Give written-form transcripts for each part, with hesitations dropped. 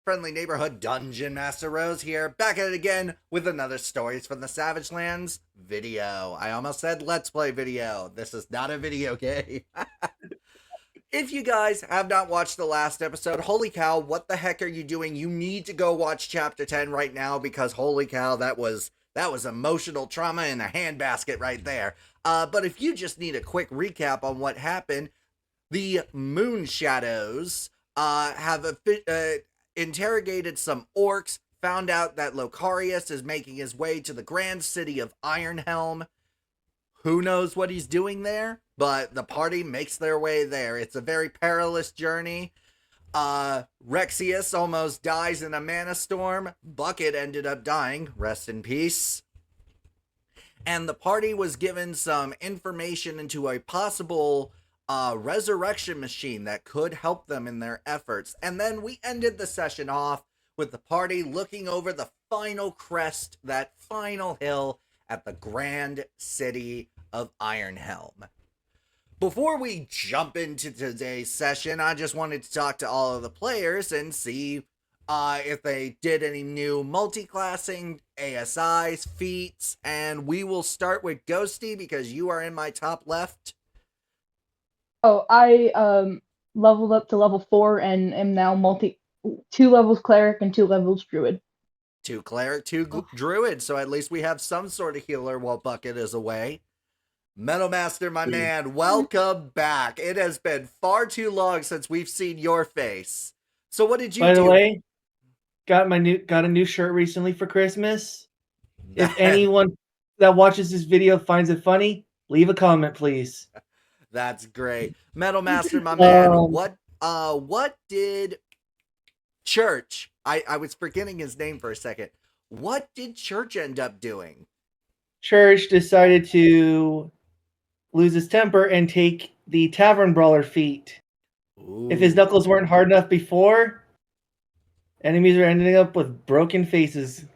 friendly neighborhood dungeon master Rose here, back at it again with another Stories from the Savagelands video. I almost said let's play video. This is not a video game. If you guys have not watched the last episode, holy cow, what the heck are you doing? You need to go watch chapter 10 right now because holy cow, that was emotional trauma in a handbasket right there. But if you just need a quick recap on what happened, the Moon Shadows have interrogated some orcs, found out that Lokiarius is making his way to the grand city of Ironhelm. Who knows what he's doing there? But the party makes their way there. It's a very perilous journey. Rexius almost dies in a mana storm. Bucket ended up dying. Rest in peace. And the party was given some information into a possible resurrection machine that could help them in their efforts. And then we ended the session off with the party looking over the final crest, that final hill at the grand city of Ironhelm. Before we jump into today's session, I just wanted to talk to all of the players and see if they did any new multi-classing, ASIs, feats, and we will start with Ghosty because you are in my top left. Oh, I leveled up to level 4 and am now 2 levels cleric and 2 levels druid. 2 cleric, 2 druid, so at least we have some sort of healer while Bucket is away. Metal Master, my man, welcome back. It has been far too long since we've seen your face. So what did you do? By the way, got a new shirt recently for Christmas. If anyone that watches this video finds it funny, leave a comment, please. That's great. Metal Master, my man, what did Church, I was forgetting his name for a second. What did Church end up doing? Church decided to lose his temper and take the Tavern Brawler feat. Ooh. If his knuckles weren't hard enough before, enemies are ending up with broken faces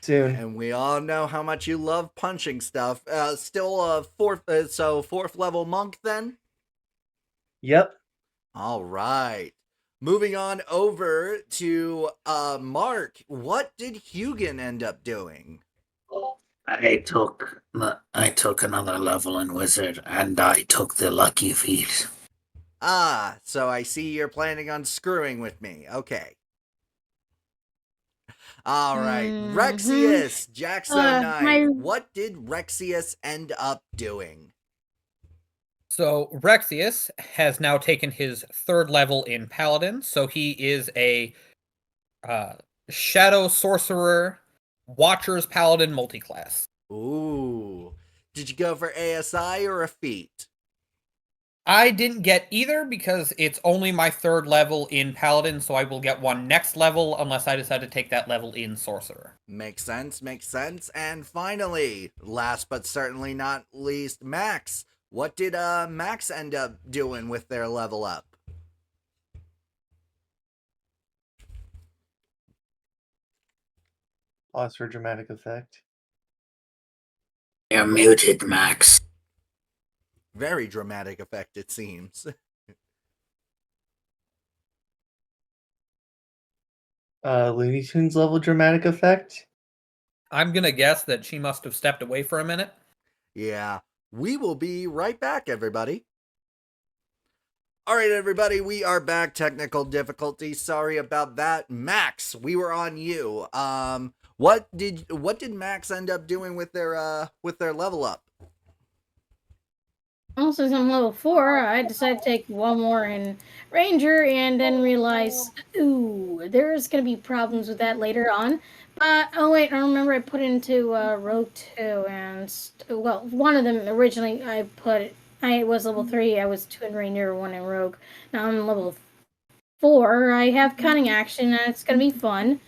soon. And we all know how much you love punching stuff. Still a fourth level monk then? Yep. All right. Moving on over to Mark. What did Hugin end up doing? I took another level in Wizard, and I took the Lucky feat. Ah, so I see you're planning on screwing with me. Okay. All right. Rexius, Jackson 9. What did Rexius end up doing? So Rexius has now taken his 3rd level in Paladin, so he is a Shadow Sorcerer Watcher's Paladin multiclass. Ooh. Did you go for ASI or a feat? I didn't get either because it's only my 3rd level in Paladin, so I will get one next level unless I decide to take that level in Sorcerer. Makes sense. And finally, last but certainly not least, Max. What did Max end up doing with their level up? Pause for dramatic effect. You're muted, Max. Very dramatic effect, it seems. Looney Tunes level dramatic effect? I'm gonna guess that she must have stepped away for a minute. Yeah. We will be right back, everybody. All right, everybody, we are back. Technical difficulty. Sorry about that. Max, we were on you. What did Max end up doing with their level up? Also, since I'm level 4, I decided to take one more in Ranger and then realize, ooh, there's going to be problems with that later on. But, oh wait, I remember I put it into Rogue 2, and, well, one of them originally I was level 3, I was 2 in Ranger, 1 in Rogue. Now I'm level 4, I have Cunning Action, and it's going to be fun.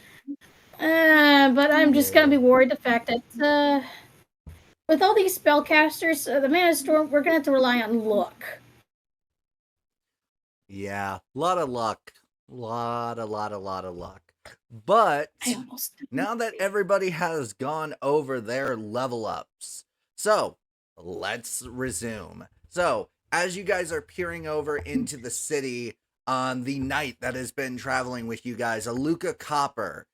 But I'm just going to be worried the fact that, with all these spellcasters, the Mana Storm, we're going to have to rely on luck. Yeah, a lot of luck. A lot of luck. But now that everybody has gone over their level ups, so let's resume. So, as you guys are peering over into the city the knight that has been traveling with you guys, Aluka Copper.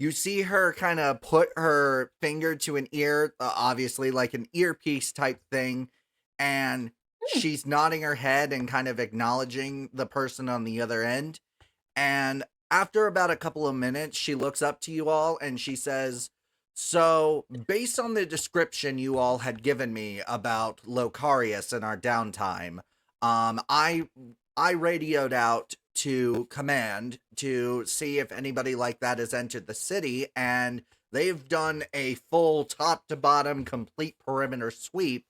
You see her kind of put her finger to an ear, obviously like an earpiece type thing, and she's nodding her head and kind of acknowledging the person on the other end. And after about a couple of minutes, she looks up to you all and she says, "So, based on the description you all had given me about Lokiarius and our downtime, I radioed out to command to see if anybody like that has entered the city, and they've done a full top to bottom complete perimeter sweep,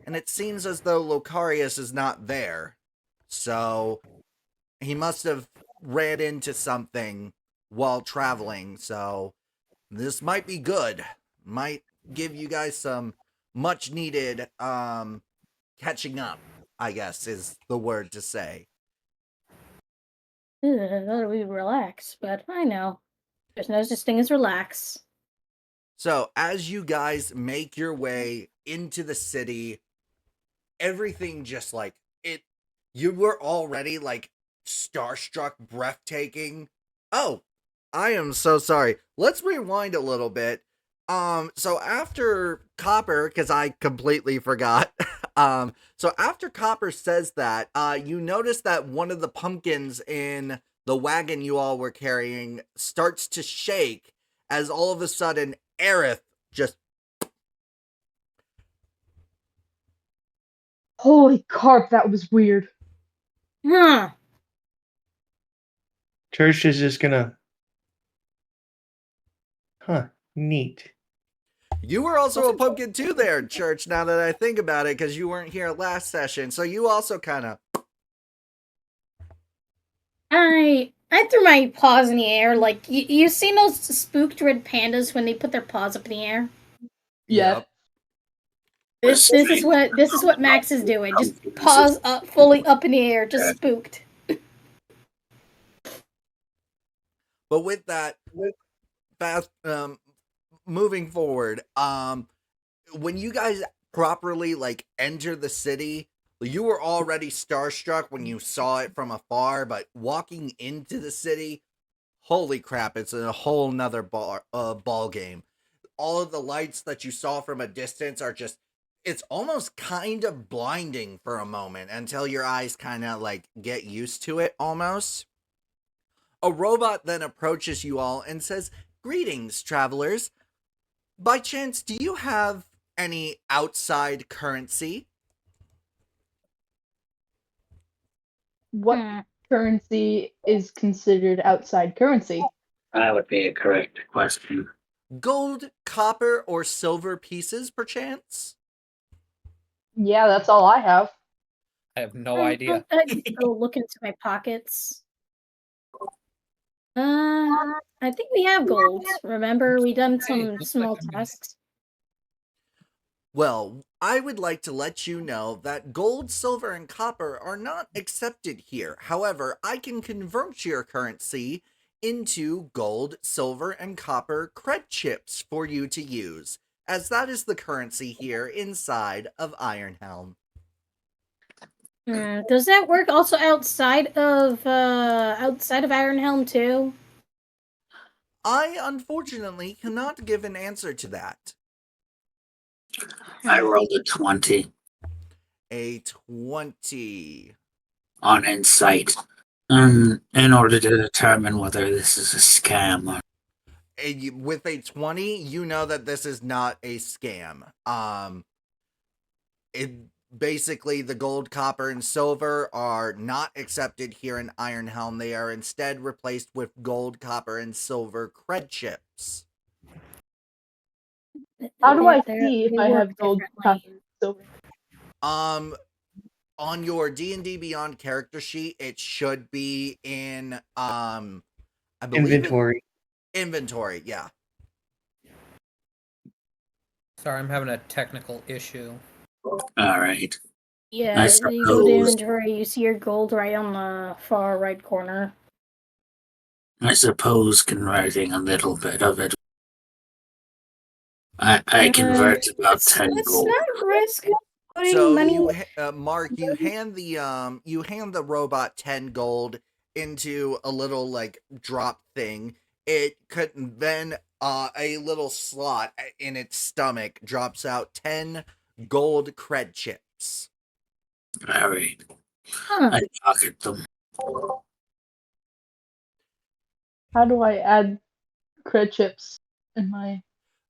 and it seems as though Lokiarius is not there. So he must have ran into something while traveling, so this might be good. Might give you guys some much needed catching up, I guess is the word to say." I thought we'd relax, but I know. There's no such thing as relax. So, as you guys make your way into the city, everything just like it, you were already like starstruck, breathtaking. Oh, I am so sorry. Let's rewind a little bit. So after Copper, because I completely forgot. So after Copper says that, you notice that one of the pumpkins in the wagon you all were carrying starts to shake as all of a sudden Aerith just... Holy carp, that was weird. Huh. Church is just gonna... Huh, neat. You were also a pumpkin too there, Church, now that I think about it, because you weren't here last session, so you also kind of... I threw my paws in the air, like, you seen those spooked red pandas when they put their paws up in the air? Yep. This is what Max is doing. Just paws up, fully up in the air, just spooked. But with that, fast, moving forward, when you guys properly like enter the city, you were already starstruck when you saw it from afar, but walking into the city, holy crap, it's a whole nother ball game. All of the lights that you saw from a distance are just, it's almost kind of blinding for a moment until your eyes kind of like get used to it almost. A robot then approaches you all and says, "Greetings, travelers. By chance, do you have any outside currency?" What currency is considered outside currency? That would be a correct question. Gold, copper, or silver pieces, perchance? Yeah, that's all I have. I have no idea. I'd go look into my pockets. I think we have gold. Remember, we done some small tests. Well, I would like to let you know that gold, silver, and copper are not accepted here. However, I can convert your currency into gold, silver, and copper cred chips for you to use, as that is the currency here inside of Ironhelm. Does that work also outside of Ironhelm too? I unfortunately cannot give an answer to that. I rolled a 20 A 20. on insight in order to determine whether this is a scam or... With a 20, you know that this is not a scam. Basically, the gold, copper, and silver are not accepted here in Ironhelm. They are instead replaced with gold, copper, and silver cred chips. How do I see if I have gold, copper, and silver? On your D&D Beyond character sheet, it should be in I believe Inventory. Inventory, yeah. Sorry, I'm having a technical issue. All right. Yeah, you go to inventory, you see your gold right on the far right corner. I suppose converting a little bit of it. I convert about 10 Let's gold. not risk Putting So money. Mark, you hand the robot 10 gold into a little like drop thing. It could then a little slot in its stomach drops out 10 gold cred chips. Alright. Huh. I pocket them. How do I add cred chips in my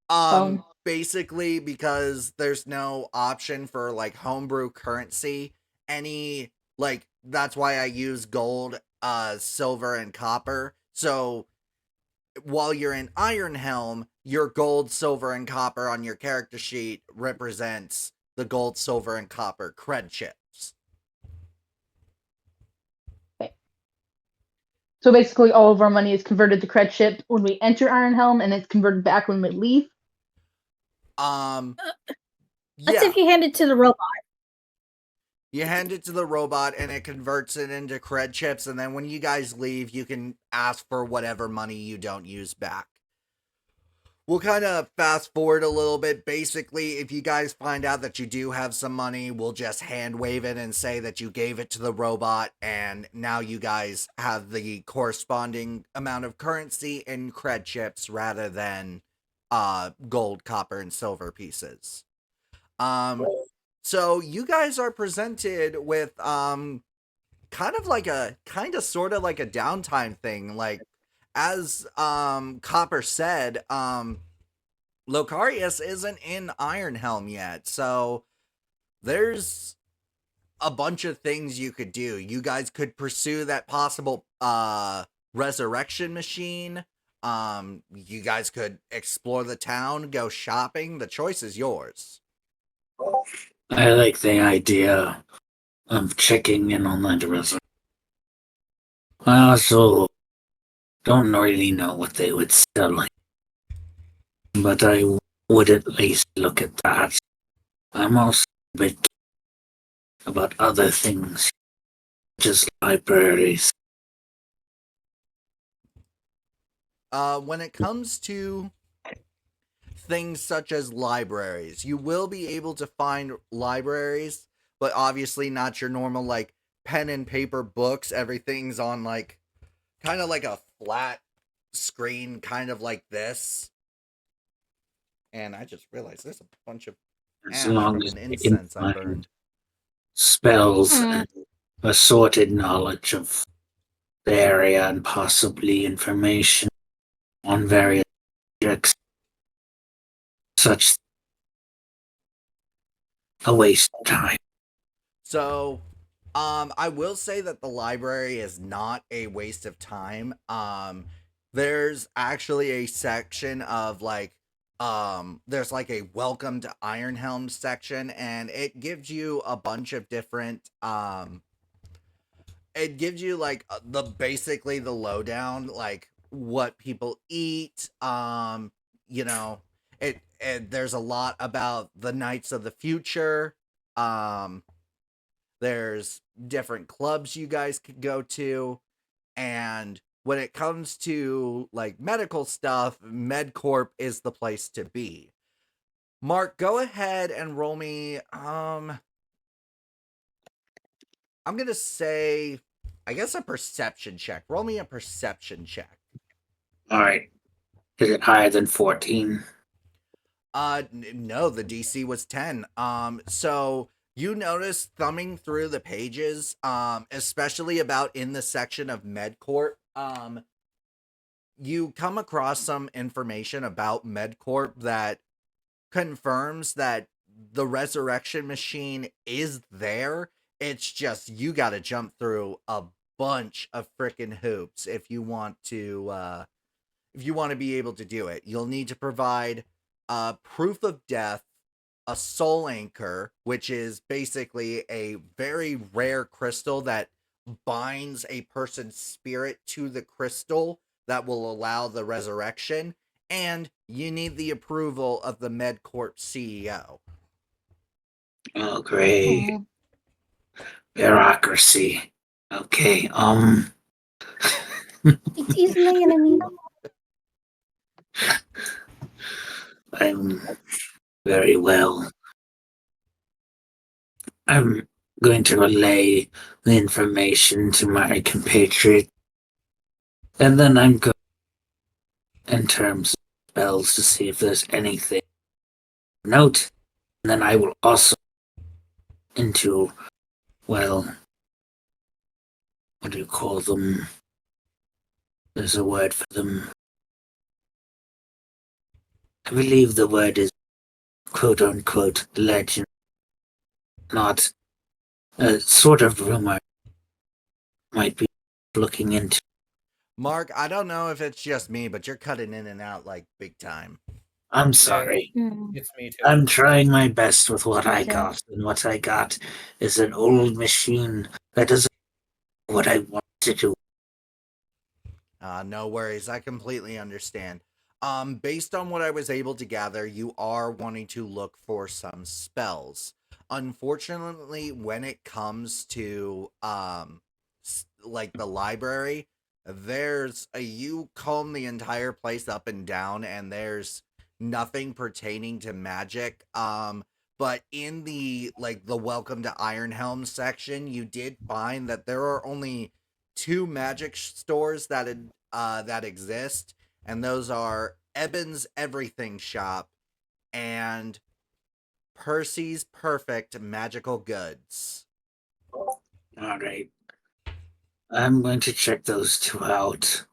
phone? Basically because there's no option for like homebrew currency. Any like that's why I use gold, silver, and copper. So while you're in Ironhelm, your gold, silver, and copper on your character sheet represents the gold, silver, and copper cred chips. So basically, all of our money is converted to cred chip when we enter Ironhelm, and it's converted back when we leave. That's Yeah. if you hand it to the robot. You hand it to the robot and it converts it into cred chips, and then when you guys leave, you can ask for whatever money you don't use back. We'll kind of fast forward a little bit. Basically, if you guys find out that you do have some money, we'll just hand wave it and say that you gave it to the robot, and now you guys have the corresponding amount of currency in cred chips rather than gold, copper, and silver pieces. So you guys are presented with kind of sort of like a downtime thing. Like as Copper said, Lokiarius isn't in Ironhelm yet, so there's a bunch of things you could do. You guys could pursue that possible resurrection machine. You guys could explore the town, go shopping. The choice is yours. I like the idea of checking in on that reservoir. I also don't really know what they would sell, but I would at least look at that. I'm also a bit curious about other things, just libraries. When it comes to things such as libraries, you will be able to find libraries, but obviously not your normal like pen and paper books. Everything's on like kind of like a flat screen, kind of like this. And I just realized there's a bunch of As ash long from as an you can incense I find burned. spells and assorted knowledge of the area and possibly information on various subjects, such a waste of time. So, I will say that the library is not a waste of time. There's actually a section of like, there's like a welcome to Ironhelm section, and it gives you a bunch of different, it gives you like basically the lowdown, like what people eat. You know, there's a lot about the Knights of the Future. There's different clubs you guys could go to, and when it comes to like medical stuff, MedCorp is the place to be. Mark, go ahead and roll me. I'm gonna say, I guess a perception check. Roll me a perception check. Alright. Is it higher than 14? No, the DC was 10. So you notice thumbing through the pages, especially about in the section of MedCorp, you come across some information about MedCorp that confirms that the resurrection machine is there. It's just you got to jump through a bunch of freaking hoops if you want to be able to do it. You'll need to provide proof of death, a soul anchor, which is basically a very rare crystal that binds a person's spirit to the crystal that will allow the resurrection, and you need the approval of the MedCorp CEO. Oh, great. Aw. Bureaucracy. Okay, It's easily enemy. I'm very well. I'm going to relay the information to my compatriot, and then I'm going in terms of spells to see if there's anything to note, and then I will also into, well, what do you call them? There's a word for them. I believe the word is quote-unquote legend, not a sort of rumor might be looking into. Mark, I don't know if it's just me, but you're cutting in and out like big time. I'm sorry. It's me too. I'm trying my best with what I Okay. got, and what I got is an old machine that doesn't do what I want to do. No worries, I completely understand. Based on what I was able to gather, you are wanting to look for some spells. Unfortunately, when it comes to like the library, you comb the entire place up and down, and there's nothing pertaining to magic. But in the Welcome to Ironhelm section, you did find that there are only two magic stores that exist, and those are Eben's Everything Shop and Percy's Perfect Magical Goods. Alright. I'm going to check those two out.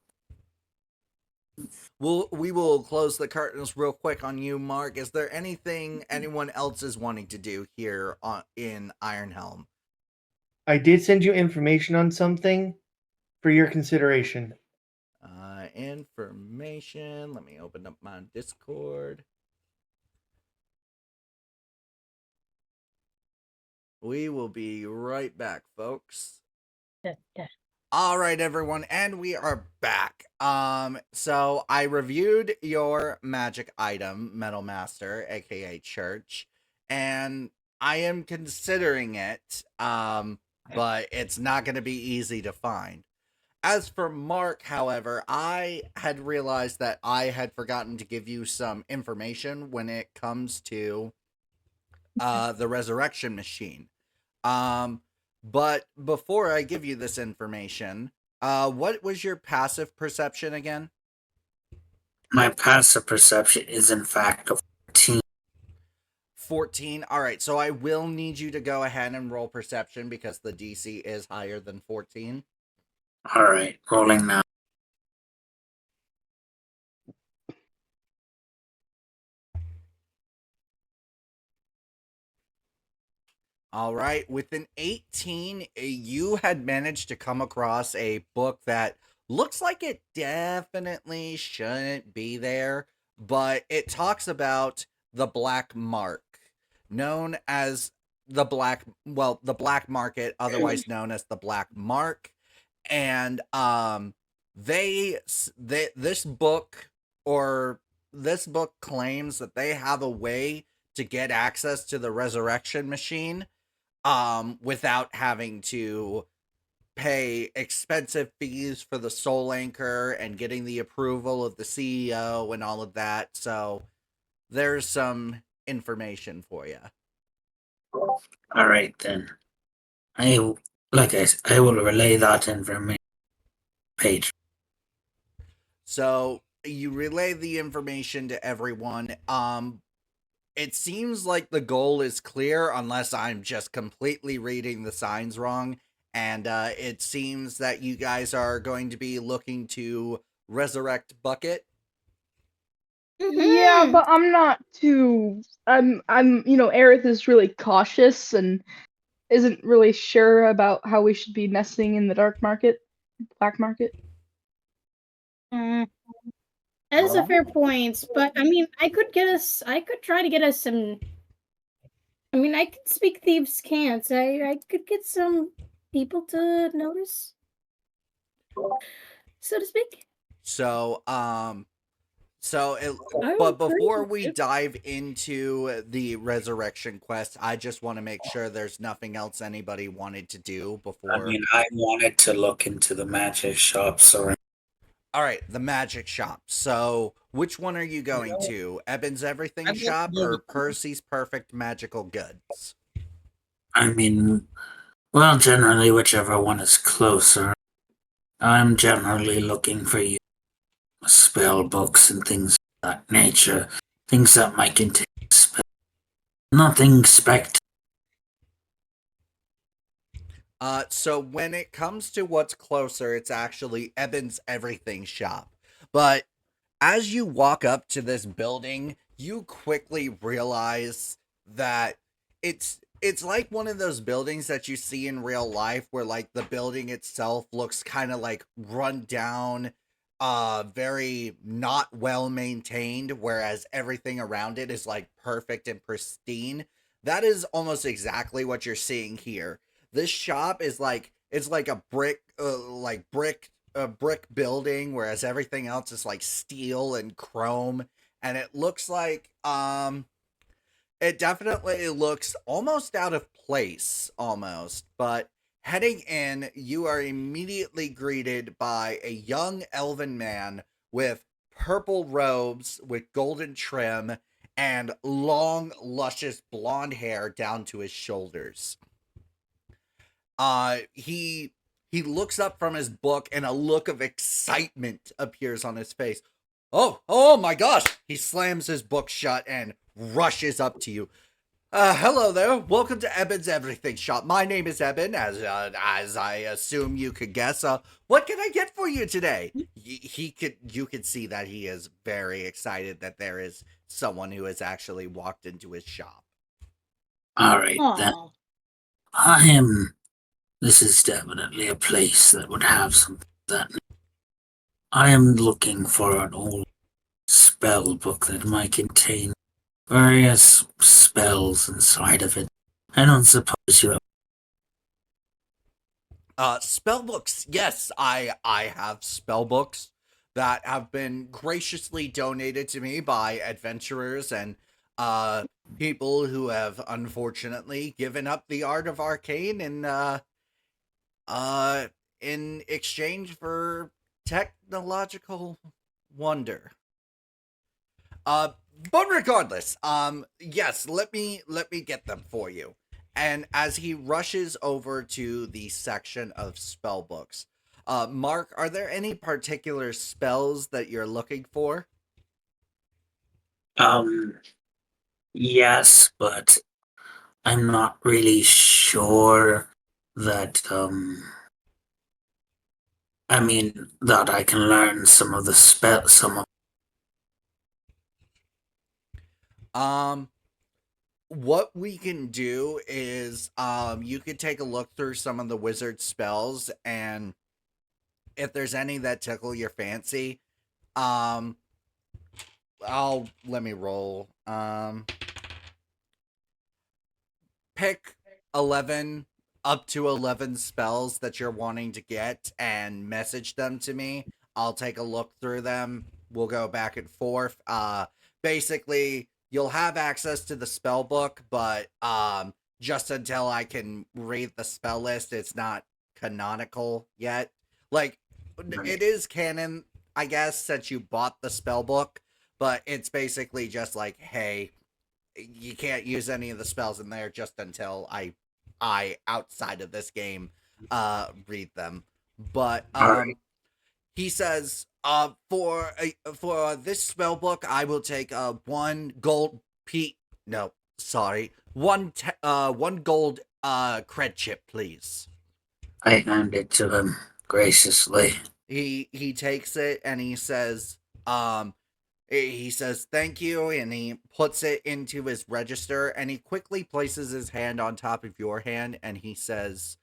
We will close the curtains real quick on you, Mark. Is there anything anyone else is wanting to do here in Ironhelm? I did send you information on something for your consideration. Information. Let me open up my Discord. We will be right back, folks. All right, everyone, and we are back. So I reviewed your magic item, Metal Master, aka Church, and I am considering it, but it's not going to be easy to find. As for Mark, however, I had realized that I had forgotten to give you some information when it comes to the resurrection machine. But before I give you this information, what was your passive perception again? My passive perception is in fact a 14. 14. All right, so I will need you to go ahead and roll perception because the DC is higher than 14. Alright, rolling now. All right, with an 18, you had managed to come across a book that looks like it definitely shouldn't be there, but it talks about the black mark, known as the black market, otherwise known as the black mark. And this book claims that they have a way to get access to the resurrection machine without having to pay expensive fees for the soul anchor and getting the approval of the CEO and all of that. So there's some information for you. Alright then. I will relay that information page. So you relay the information to everyone. It seems like the goal is clear unless I'm just completely reading the signs wrong. And it seems that you guys are going to be looking to resurrect Bucket. Yeah, but I'm not too. Aerith is really cautious and isn't really sure about how we should be messing in the black market. That is a fair point, but I mean, I could try to get us some. I mean, I could speak thieves' can't. I could get some people to notice, so to speak. So, but before we dive into the resurrection quest, I just want to make sure there's nothing else anybody wanted to do before. I mean, I wanted to look into the magic shops around. All right, the magic shop. So, which one are you going to? Eben's Everything Shop or Percy's Perfect Magical Goods? I mean, well, generally, whichever one is closer. I'm generally looking for you spell books and things of that nature. Things that might contain spell. Nothing spect. So when it comes to what's closer, it's actually Eben's Everything shop. But as you walk up to this building, you quickly realize that it's like one of those buildings that you see in real life where like the building itself looks kind of like run down, very not well maintained, whereas everything around it is like perfect and pristine. That is almost exactly what you're seeing here. This shop is like it's like a brick building, whereas everything else is like steel and chrome, and it looks like it definitely looks almost out of place, almost. But heading in, you are immediately greeted by a young elven man with purple robes with golden trim and long, luscious blonde hair down to his shoulders. He looks up from his book and a look of excitement appears on his face. Oh my gosh! He slams his book shut and rushes up to you. Hello there. Welcome to Eben's Everything Shop. My name is Eben, as I assume you could guess. What can I get for you today? You could see that he is very excited that there is someone who has actually walked into his shop. All right, then. Aw. I am. This is definitely a place that would have something that. I am looking for an old spell book that might contain various spells inside of it. I don't suppose you have. Spell books. Yes, I have spell books that have been graciously donated to me by adventurers and people who have unfortunately given up the art of arcane in exchange for technological wonder. But regardless, yes, let me get them for you. And as he rushes over to the section of spell books, Mark, are there any particular spells that you're looking for? Yes, but I'm not really sure that I mean that I can learn some of the some of. What we can do is you could take a look through some of the wizard spells, and if there's any that tickle your fancy, um let me roll. Pick 11 up to 11 spells that you're wanting to get and message them to me. I'll take a look through them. We'll go back and forth. Basically, you'll have access to the spell book, but just until I can read the spell list, it's not canonical yet. Like, it is canon, I guess, since you bought the spell book, but it's basically just like, hey, you can't use any of the spells in there just until I outside of this game read them. But Alright. he says for this spell book I will take one gold one gold cred chip, please. I hand it to him graciously. He takes it and he says thank you, and he puts it into his register, and he quickly places his hand on top of your hand, and he says,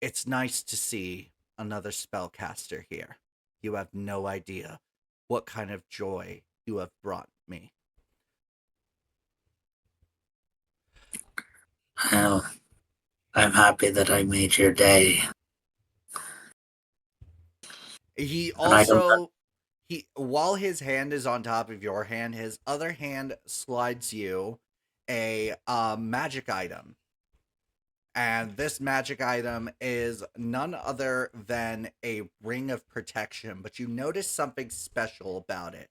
"It's nice to see another spellcaster here. You have no idea what kind of joy you have brought me." Well, I'm happy that I made your day. He And I don't also while his hand is on top of your hand, his other hand slides you a magic item. And this magic item is none other than a ring of protection, but you notice something special about it.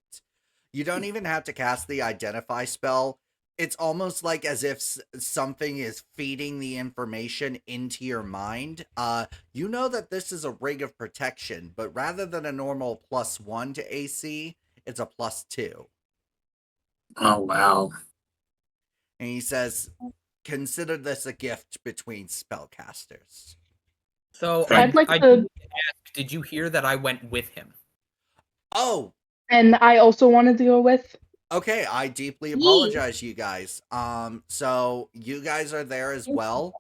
You don't even have to cast the identify spell. it's almost like as if something is feeding the information into your mind. You know that this is a ring of protection, but rather than a normal +1 to AC, it's a +2. Oh, wow. And he says, consider this a gift between spellcasters. So I'd like I to, do ask, did you hear that I went with him? Oh, and I also wanted to go with. okay, I deeply apologize, you guys. So you guys are there as well.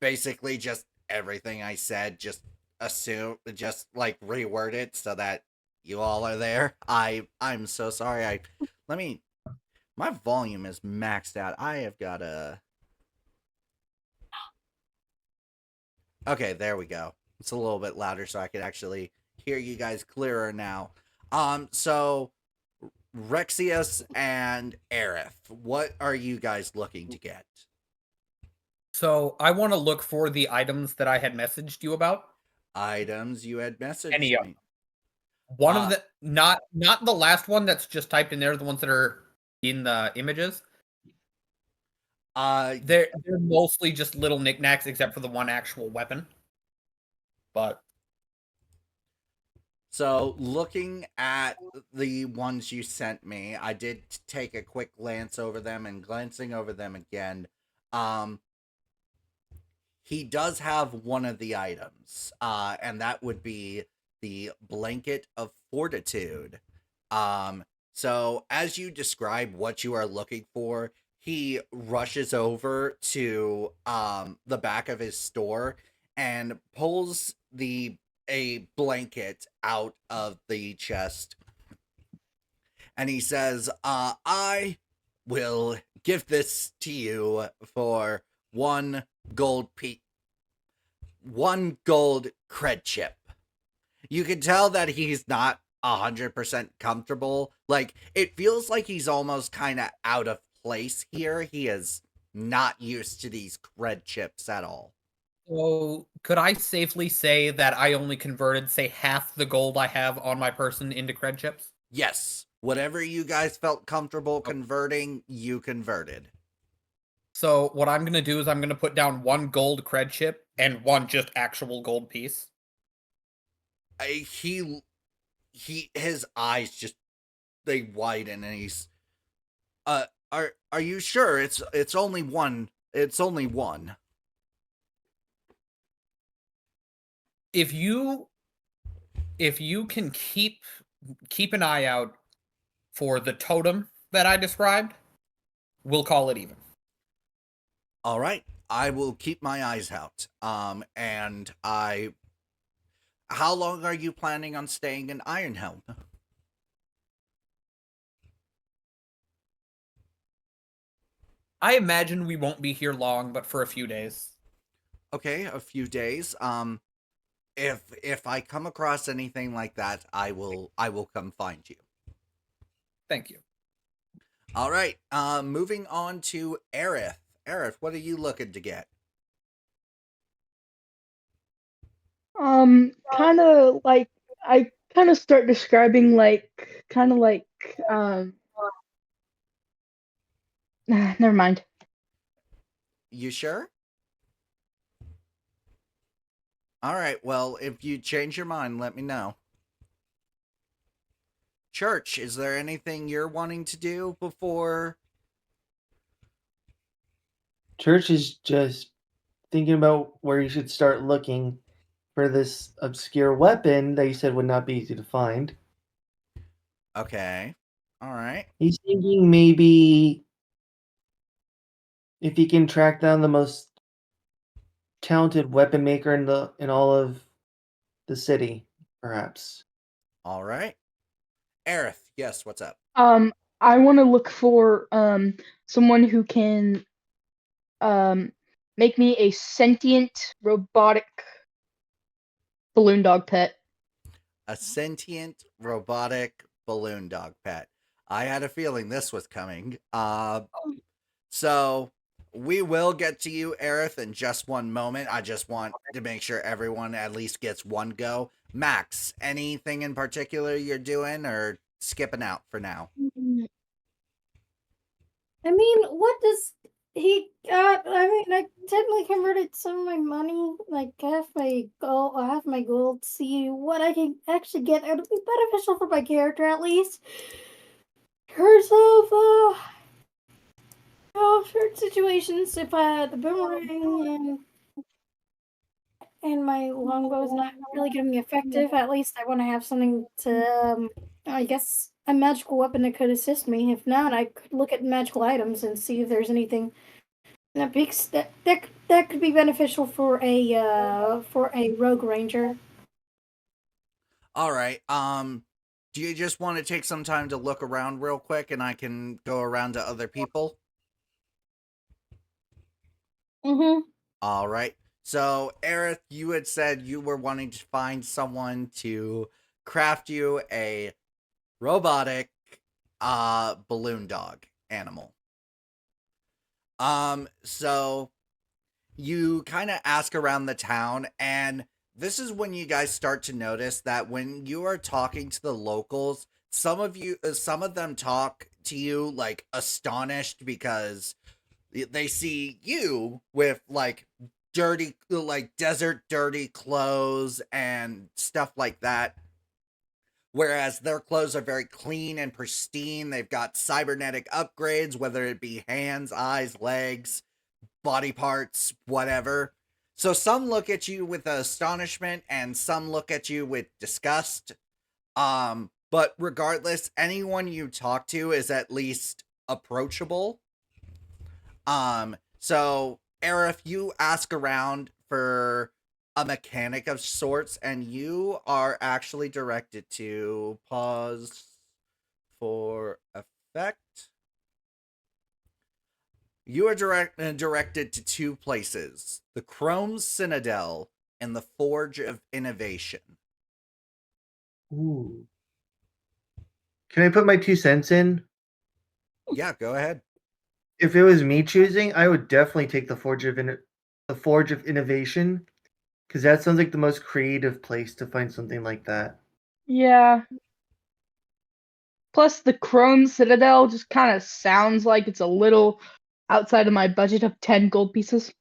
Basically just everything I said, just like reword it so that you all are there. I'm so sorry. My volume is maxed out. I have got a Okay, there we go. It's a little bit louder so I can actually hear you guys clearer now. So Rexius and Aerith, what are you guys looking to get? So I want to look for the items that I had messaged you about. Items you had messaged Any of me. One of the not the last one that's just typed in there, the ones that are in the images. They're mostly just little knickknacks, except for the one actual weapon. But so looking at the ones you sent me, I did take a quick glance over them, and glancing over them again, he does have one of the items, and that would be the Blanket of Fortitude. So as you describe what you are looking for, he rushes over to the back of his store and pulls a blanket out of the chest. And he says, I will give this to you for 1 gold cred chip. You can tell that he's not 100% comfortable. Like, it feels like he's almost kind of out of place here. He is not used to these cred chips at all. so could I safely say that I only converted, say, half the gold I have on my person into cred chips? Yes. Whatever you guys felt comfortable converting, you converted. So what I'm going to do is I'm going to put down 1 gold cred chip and 1 just actual gold piece. His eyes just, they widen, and he's, are you sure it's only one? It's only one. If you can keep an eye out for the totem that I described, we'll call it even. All right, I will keep my eyes out. And how long are you planning on staying in Ironhelm? I imagine we won't be here long, but for a few days. Okay, a few days. If I come across anything like that, I will come find you. Thank you. All right. Moving on to Aerith. Aerith, what are you looking to get? Kind of like I kind of start describing never mind. You sure? All right. Well, if you change your mind, let me know. Church, is there anything you're wanting to do before? Church is just thinking about where you should start looking for this obscure weapon that you said would not be easy to find. Okay. All right. He's thinking maybe if he can track down the most talented weapon maker in all of the city, perhaps. All right. Aerith, yes, what's up? I want to look for someone who can make me a sentient robotic balloon dog pet. A sentient robotic balloon dog pet. I had a feeling this was coming. So we will get to you, Aerith, in just one moment. I just want to make sure everyone at least gets one go. Max, anything in particular you're doing or skipping out for now? I mean, what does he got? I mean, I technically converted some of my money, like half my gold. See what I can actually get. It'll be beneficial for my character at least. Heard of certain situations. If the boomerang and my longbow is not really going to be effective, at least I want to have something to, I guess, a magical weapon that could assist me. If not, I could look at magical items and see if there's anything that could be beneficial for a rogue ranger. All right. Do you just want to take some time to look around real quick, and I can go around to other people? Mm-hmm. All right. So, Aerith, you had said you were wanting to find someone to craft you a robotic balloon dog animal. So you kind of ask around the town, and this is when you guys start to notice that when you are talking to the locals, some of them talk to you like astonished because they see you with like dirty, like desert dirty clothes and stuff like that. Whereas their clothes are very clean and pristine. They've got cybernetic upgrades, whether it be hands, eyes, legs, body parts, whatever. So some look at you with astonishment and some look at you with disgust. But regardless, anyone you talk to is at least approachable. So Aerith, you ask around for a mechanic of sorts, and you are actually directed to pause for effect. You are directed to two places: the Chrome Citadel and the Forge of Innovation. Ooh. Can I put my 2 cents in? Yeah, go ahead. If it was me choosing, I would definitely take the Forge of Innovation, because that sounds like the most creative place to find something like that. Yeah. Plus, the Chrome Citadel just kind of sounds like it's a little outside of my budget of 10 gold pieces.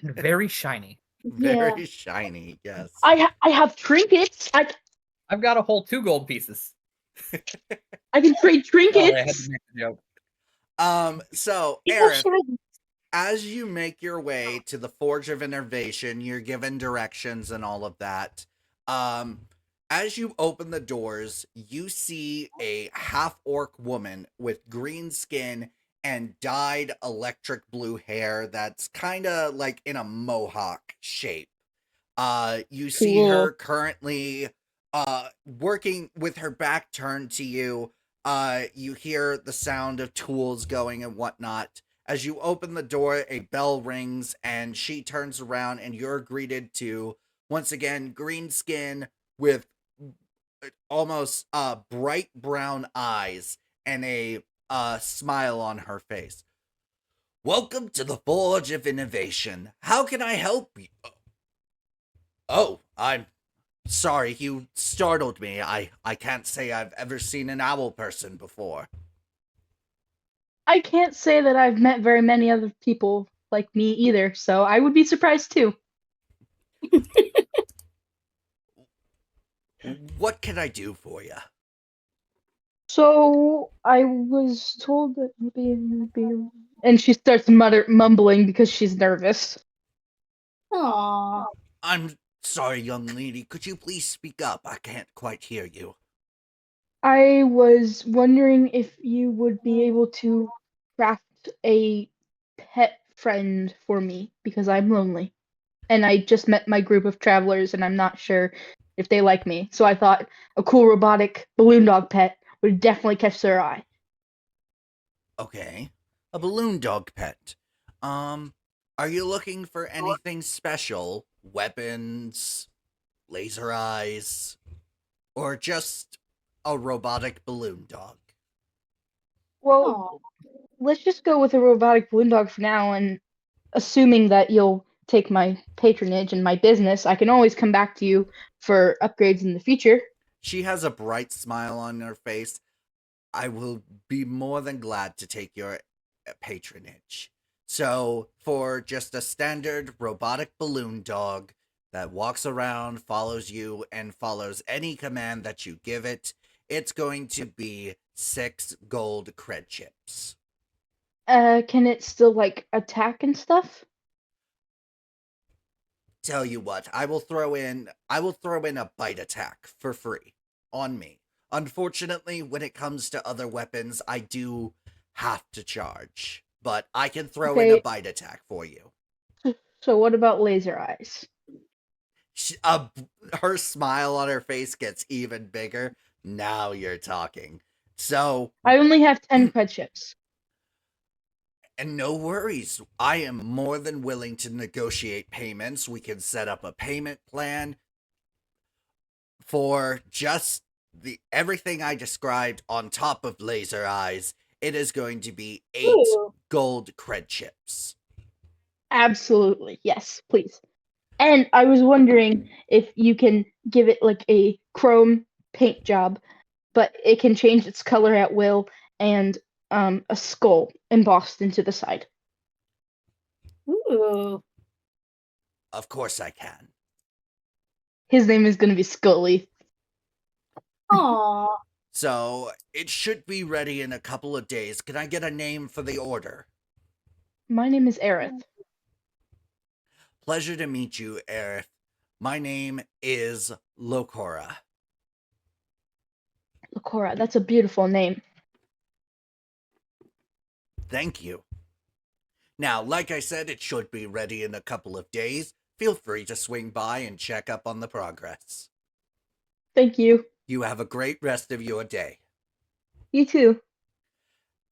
And very shiny. Very shiny, yes. I have trinkets. I've got a whole 2 gold pieces. I can trade Sorry, I had trinkets. to make the joke. So Aerith, as you make your way to the Forge of Innovation, you're given directions and all of that. As you open the doors, you see a half-orc woman with green skin and dyed electric blue hair that's kind of like in a mohawk shape. You see her currently working with her back turned to you. You hear the sound of tools going and whatnot. As you open the door, a bell rings and she turns around and you're greeted to, once again, green skin with almost bright brown eyes and a smile on her face. Welcome to the Forge of Innovation. How can I help you? Oh, I'm sorry, you startled me. I can't say I've ever seen an owl person before. I can't say that I've met very many other people like me either, so I would be surprised too. What can I do for you? So I was told that maybe, and she starts mumbling because she's nervous. Aww. I'm sorry, young lady. Could you please speak up? I can't quite hear you. I was wondering if you would be able to craft a pet friend for me because I'm lonely. And I just met my group of travelers and I'm not sure if they like me. So I thought a cool robotic balloon dog pet would definitely catch their eye. Okay. A balloon dog pet. Are you looking for anything special? Weapons, laser eyes, or just a robotic balloon dog? Well, let's just go with a robotic balloon dog for now, and assuming that you'll take my patronage and my business, I can always come back to you for upgrades in the future. She has a bright smile on her face. I will be more than glad to take your patronage. So, for just a standard robotic balloon dog that walks around, follows you, and follows any command that you give it, it's going to be 6 gold cred chips. Can it still like attack and stuff? Tell you what, I will throw in a bite attack for free on me. Unfortunately, when it comes to other weapons, I do have to charge, but I can throw in a Okay. bite attack for you. So what about laser eyes? Her smile on her face gets even bigger. Now you're talking. So, I only have 10 cred chips. and no worries, I am more than willing to negotiate payments. We can set up a payment plan for just everything I described on top of laser eyes. It is going to be 8 Ooh. gold cred chips. Absolutely. Yes, please. And I was wondering if you can give it like a chrome paint job, but it can change its color at will, and a skull embossed into the side. Ooh. Of course I can. His name is going to be Scully. Aw. So, it should be ready in a couple of days. Can I get a name for the order? My name is Aerith. Pleasure to meet you, Aerith. My name is Lokora. Lokora, that's a beautiful name. Thank you. Now, like I said, it should be ready in a couple of days. Feel free to swing by and check up on the progress. Thank you. You have a great rest of your day. You too.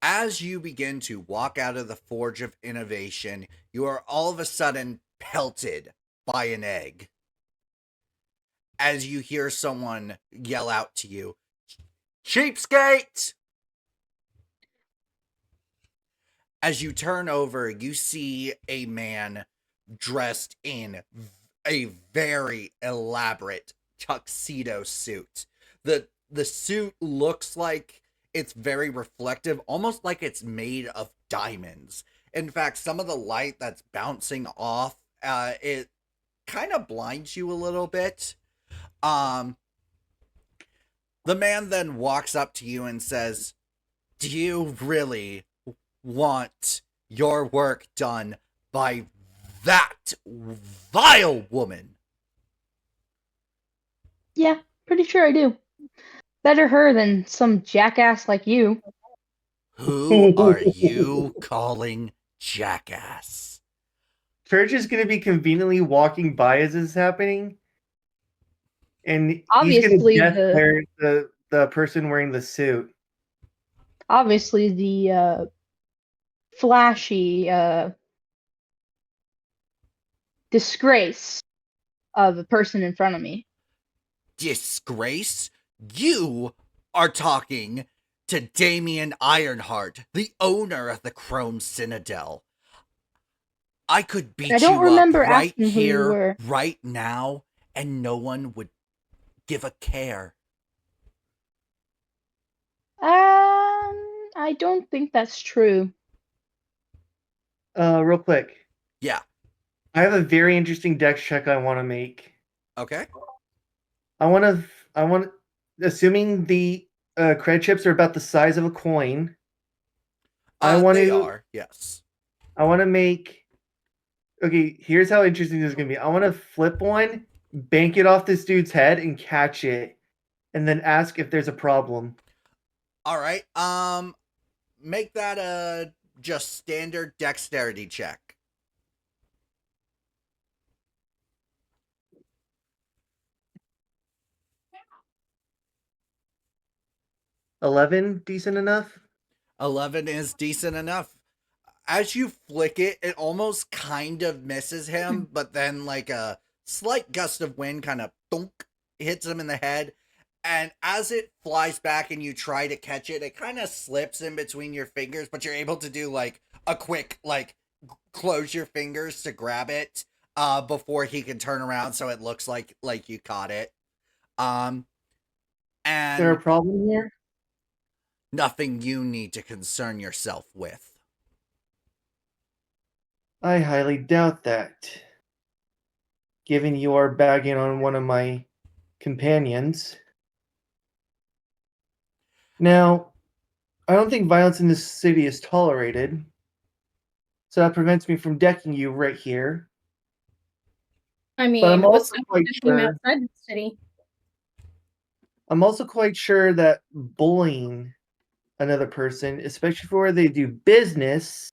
As you begin to walk out of the Forge of Innovation, you are all of a sudden pelted by an egg. As you hear someone yell out to you, "Cheapskate!" As you turn over, you see a man dressed in a very elaborate tuxedo suit. The suit looks like it's very reflective, almost like it's made of diamonds. In fact, some of the light that's bouncing off, it kind of blinds you a little bit. The man then walks up to you and says, "Do you really want your work done by that vile woman?" Yeah, pretty sure I do. Better her than some jackass like you. Who are you calling jackass? Church is going to be conveniently walking by as this is happening, and he's Obviously, going to guess where the person wearing the suit. Obviously, the flashy disgrace of a person in front of me. Disgrace? You are talking to Damien Ironheart, the owner of the Chrome Citadel. I could beat I don't you remember up right asking who you here, were. right now, and no one would give a care. I don't think that's true. Real quick. Yeah. I have a very interesting dex check I want to make. Okay. I want, assuming the cred chips are about the size of a coin. They are, yes. I want to make. Okay, here's how interesting this is gonna be. I want to flip one, bank it off this dude's head, and catch it, and then ask if there's a problem. All right. Make that a just standard dexterity check. $11 decent enough? 11 is decent enough. As you flick it, it almost kind of misses him, but then like a slight gust of wind kind of thunk hits him in the head. And as it flies back and you try to catch it, it kind of slips in between your fingers, but you're able to do like a quick, like, close your fingers to grab it before he can turn around so it looks like you caught it. And Is there a problem here? nothing you need to concern yourself with. I highly doubt that. Given you are bagging on one of my companions. Now, I don't think violence in this city is tolerated. So that prevents me from decking you right here. I mean, But I'm what's also quite him sure. outside the city? I'm also quite sure that bullying another person, especially for where they do business.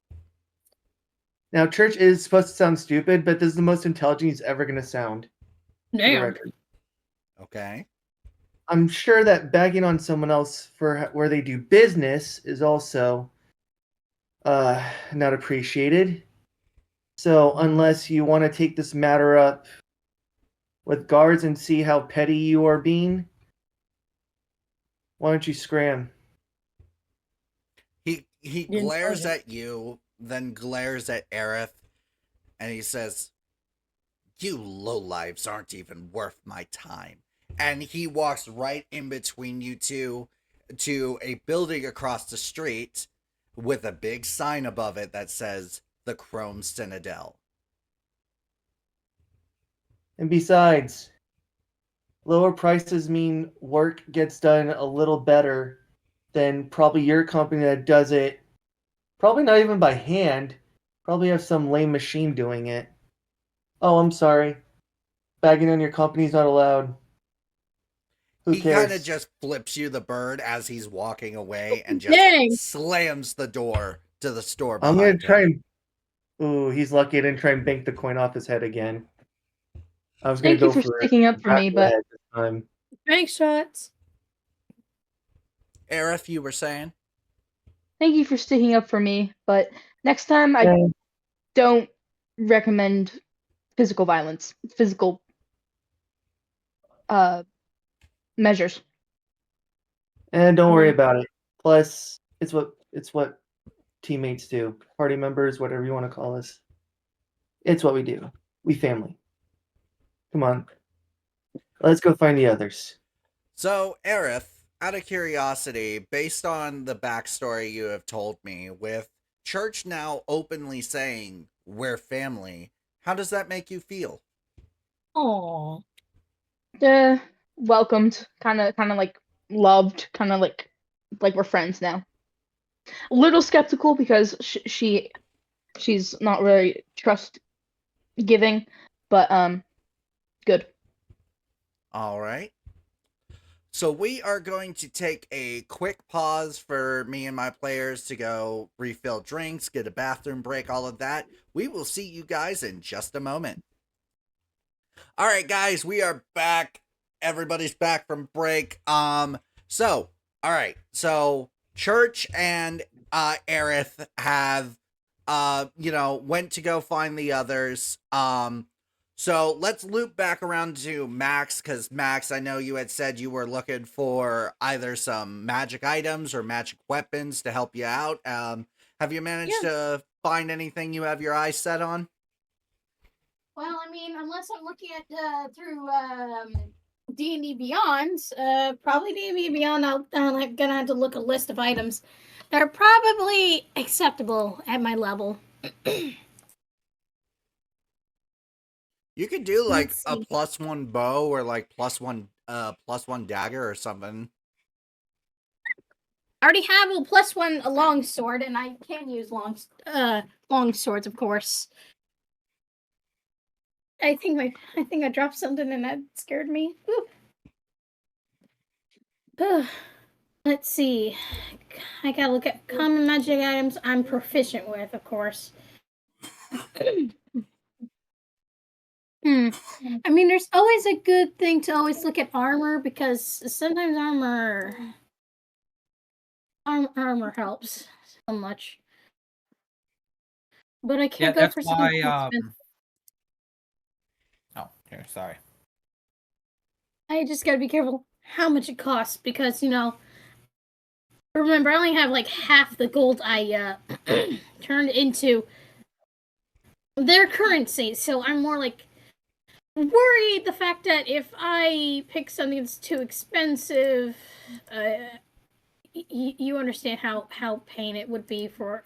Now, church is supposed to sound stupid, but this is the most intelligent he's ever going to sound. For the Damn. record. Okay. I'm sure that bagging on someone else for where they do business is also not appreciated. So unless you want to take this matter up with guards and see how petty you are being, why don't you scram? He Didn't glares charge at you, then glares at Aerith, and he says, "You lowlives aren't even worth my time." And he walks right in between you two to a building across the street with a big sign above it that says the Chrome Citadel. And besides, lower prices mean work gets done a little better than probably your company that does it, probably not even by hand, probably have some lame machine doing it. Oh, I'm sorry. Bagging on your company's not allowed. Who He kind of cares? just flips you the bird as he's walking away and just Dang. slams the door to the store I'm behind gonna try him. and. Ooh, he's lucky I didn't try and bank the coin off his head again. I was gonna Thank you go for for sticking up for back me, of the but head this time. Thanks, shots. Aerith, you were saying? thank you for sticking up for me. But next time, I Yeah. don't recommend physical violence, physical measures. And don't worry Mm. about it. Plus, it's what teammates do, party members, whatever you want to call us. It's what we do. We family. Come on, let's go find the others. So, Aerith, out of curiosity, based on the backstory you have told me, with Church now openly saying we're family, how does that make you feel? Aww. Welcomed, kind of like loved, kind of like we're friends now. A little skeptical because she's not very trust giving, but good. All right. So we are going to take a quick pause for me and my players to go refill drinks, get a bathroom break, all of that. We will see you guys in just a moment. All right, guys, we are back. Everybody's back from break. So, all right. So, Church and Aerith have went to go find the others. So let's loop back around to Max, because Max, I know you had said you were looking for either some magic items or magic weapons to help you out. Have you managed to find anything you have your eyes set on? Well, I mean, unless I'm looking at through D&D Beyond, probably D&D Beyond, I'm gonna have to look a list of items that are probably acceptable at my level. You could do like Let's a see. +1 bow or like +1 dagger or something. I already have a +1 a long sword, and I can use long swords, of course. I think I dropped something and that scared me. Let's see. I gotta look at common magic items I'm proficient with, of course. I mean, there's always a good thing to always look at armor, because sometimes armor helps so much. But I can't go for something expensive. Oh, here, sorry. I just gotta be careful how much it costs, because, remember, I only have like half the gold I turned into their currency, so I'm more like worried the fact that if I pick something that's too expensive, you understand how pain it would be for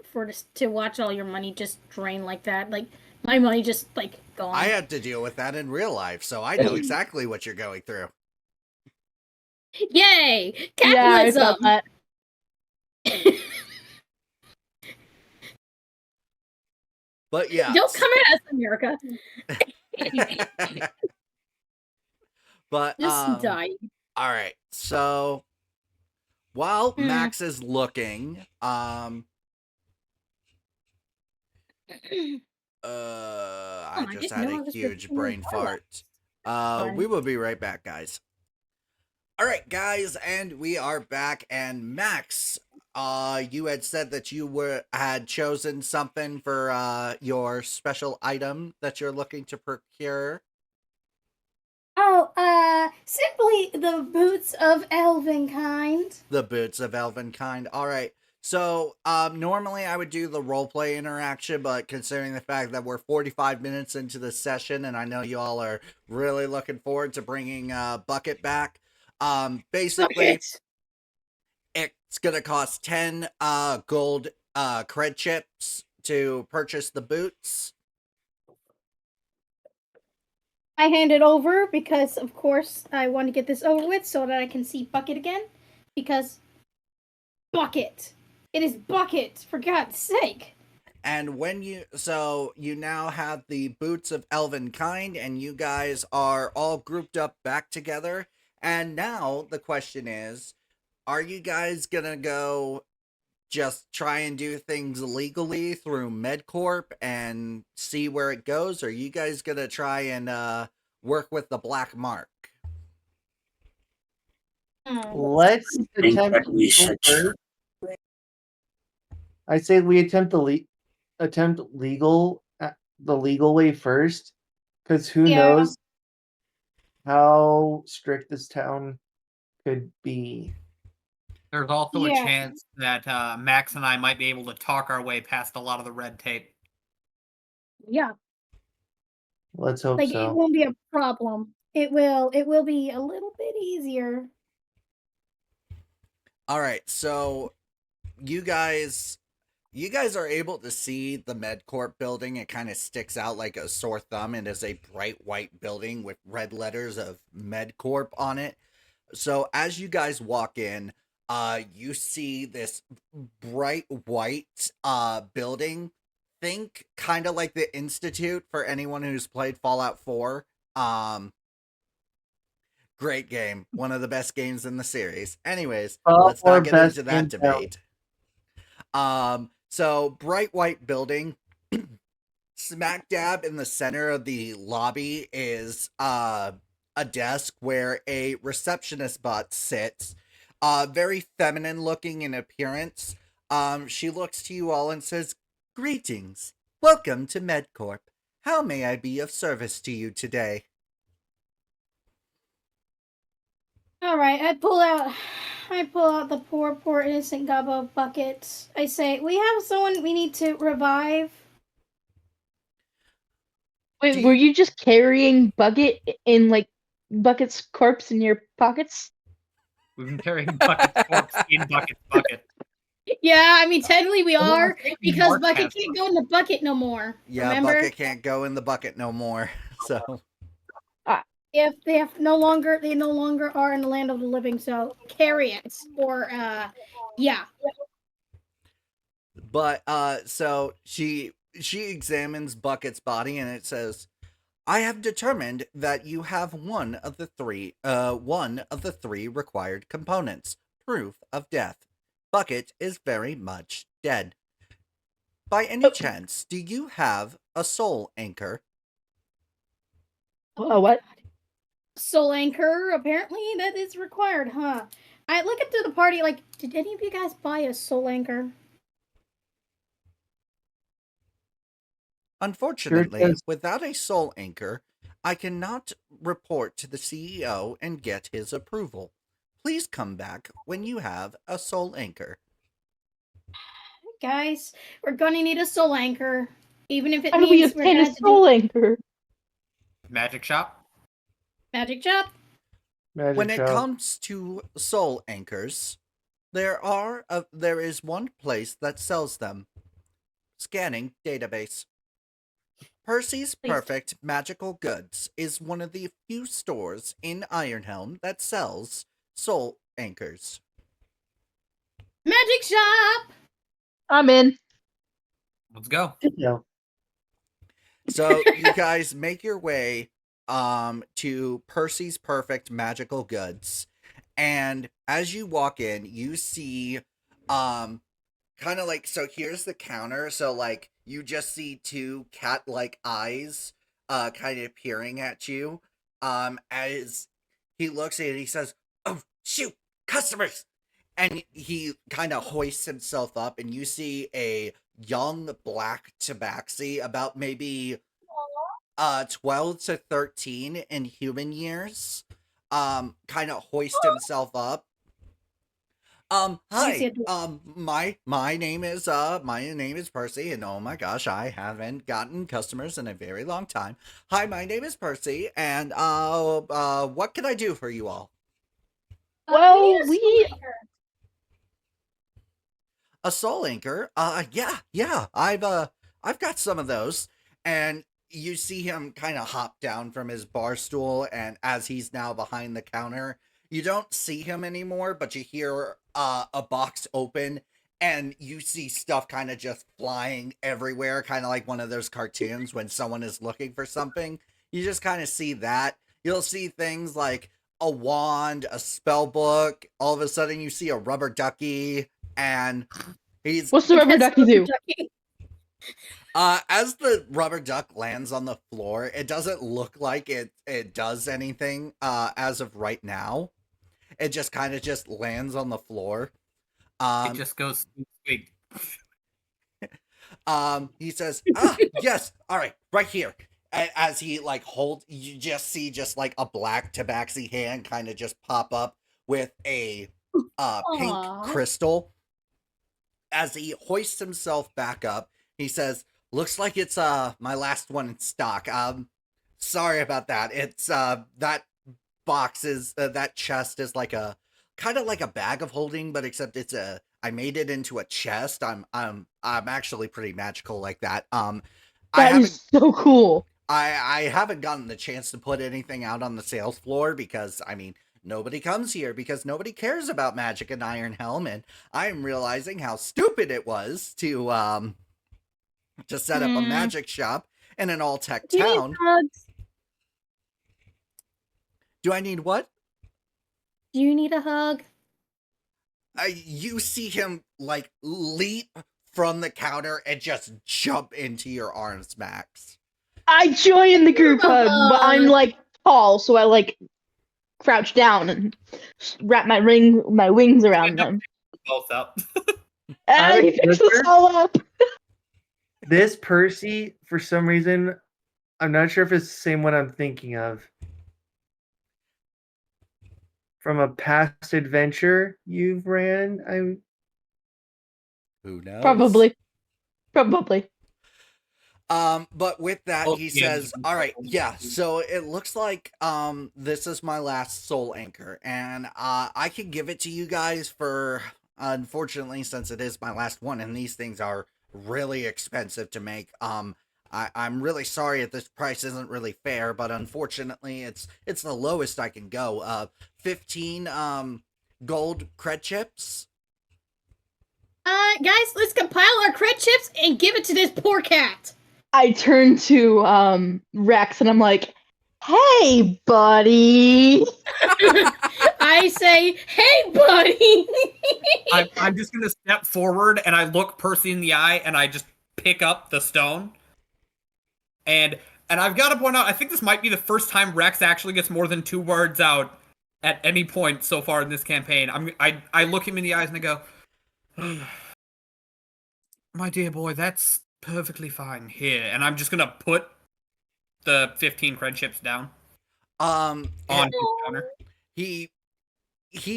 to watch all your money just drain like that. Like my money just like gone. I had to deal with that in real life, so I know exactly what you're going through. Yay! Yeah, I Capitalism! felt that. But yeah. Don't come at us, America. But Just die. all right. So while Max is looking, I just had a huge brain fart. We will be right back, guys. All right, guys, and we are back. And Max, you had said that you had chosen something for your special item that you're looking to procure. Oh, simply the boots of Elvenkind. The boots of Elvenkind. All right. So, normally I would do the roleplay interaction, but considering the fact that we're 45 minutes into the session, and I know you all are really looking forward to bringing Bucket back, basically, it's gonna cost 10 gold cred chips to purchase the boots. I hand it over because, of course, I want to get this over with so that I can see Bucket again. Because Bucket! It is Bucket, for God's sake! And when you now have the boots of Elvenkind, and you guys are all grouped up back together. And now the question is, are you guys gonna go just try and do things legally through MedCorp and see where it goes? Or are you guys gonna try and work with the Black Mark? Let's attempt we should. I say we attempt the legal way first, because who knows how strict this town could be. There's also a chance that Max and I might be able to talk our way past a lot of the red tape. Yeah. Let's hope so. It won't be a problem. It will be a little bit easier. All right, so you guys are able to see the MedCorp building. It kind of sticks out like a sore thumb. It is a bright white building with red letters of MedCorp on it. So as you guys walk in, you see this bright white building. Think kind of like the Institute for anyone who's played Fallout 4. Great game. One of the best games in the series. Anyways, let's not get into that debate. So bright white building. Smack dab in the center of the lobby is a desk where a receptionist bot sits. Very feminine looking in appearance. She looks to you all and says, "Greetings. Welcome to MedCorp. How may I be of service to you today?" All right, I pull out the poor innocent gobbo bucket. I say, "We have someone we need to revive." Wait, were you just carrying Bucket in like Bucket's corpse in your pockets? We've been carrying Bucket's corpse in Bucket's bucket. Yeah, I mean, technically we are, because Bucket can't go in the bucket no more. Yeah, remember? Bucket can't go in the bucket no more. So If they no longer are in the land of the living, so carry it. Or yeah. But so she examines Bucket's body and it says, "I have determined that you have one of the three required components. Proof of death. Bucket is very much dead. By any chance, do you have a soul anchor?" What? Soul anchor, apparently that is required, huh? I look into the party like, did any of you guys buy a soul anchor? Unfortunately, without a soul anchor, I cannot report to the CEO and get his approval. Please come back when you have a soul anchor. Guys, we're gonna need a soul anchor. Even if it How do we means we're obtain gonna a soul anchor? Magic shop? Magic shop? When it comes to soul anchors, There is one place that sells them. Scanning database. Percy's Please. Perfect Magical Goods is one of the few stores in Ironhelm that sells soul anchors. Magic shop. I'm in. Let's go. No. So you guys make your way to Percy's Perfect Magical Goods, and as you walk in, you see kind of like, so here's the counter, so like you just see two cat-like eyes kind of peering at you as he looks at it. He says, "Oh shoot, customers!" And he kind of hoists himself up, and you see a young black tabaxi, about maybe 12 to 13 in human years, kind of hoist himself up. Hi. My name is Percy, and oh my gosh, I haven't gotten customers in a very long time. Hi, my name is Percy, and what can I do for you all? Well, A soul anchor? Yeah. I've got some of those. And you see him kind of hop down from his bar stool, and as he's now behind the counter, you don't see him anymore, but you hear a box open, and you see stuff kind of just flying everywhere, kind of like one of those cartoons when someone is looking for something. You just kind of see that. You'll see things like a wand, a spell book. All of a sudden, you see a rubber ducky, and he's What's the rubber ducky do? as the rubber duck lands on the floor, it doesn't look like it does anything as of right now. It just kind of just lands on the floor. It just goes big. He says, yes, all right, right here. As he like holds, you just see just like a black tabaxi hand kind of just pop up with a pink Aw. crystal. As he hoists himself back up, he says, looks like it's my last one in stock. Sorry about that. It's that box is that chest is like a kind of like a bag of holding, but except I made it into a chest. I'm actually pretty magical like that. That is so cool. I haven't gotten the chance to put anything out on the sales floor because, I mean, nobody comes here because nobody cares about magic in Ironhelm, and I'm realizing how stupid it was to set up a magic shop in an all-tech town. Do I need what? Do you need a hug? You see him, like, leap from the counter and just jump into your arms, Max. I join the group hug, but I'm like tall, so I like crouch down and wrap my wings around them. Both up. And he picks us all up. This Percy, for some reason, I'm not sure if it's the same one I'm thinking of. From a past adventure you've ran, Who knows? Probably. But with that, Oh, he yeah. says, all right, yeah, so it looks like, this is my last soul anchor, and, I can give it to you guys for, unfortunately, since it is my last one, and these things are really expensive to make, I'm really sorry if this price isn't really fair, but unfortunately, it's the lowest I can go. 15, gold cred chips. Guys, let's compile our cred chips and give it to this poor cat. I turn to Rex and I'm like, hey, buddy. I say, hey, buddy. I'm just gonna step forward and I look Percy in the eye and I just pick up the stone. And I've got to point out, I think this might be the first time Rex actually gets more than 2 words out at any point so far in this campaign. I look him in the eyes and I go, my dear boy, that's perfectly fine here. And I'm just gonna put the 15 cred chips down on his counter. He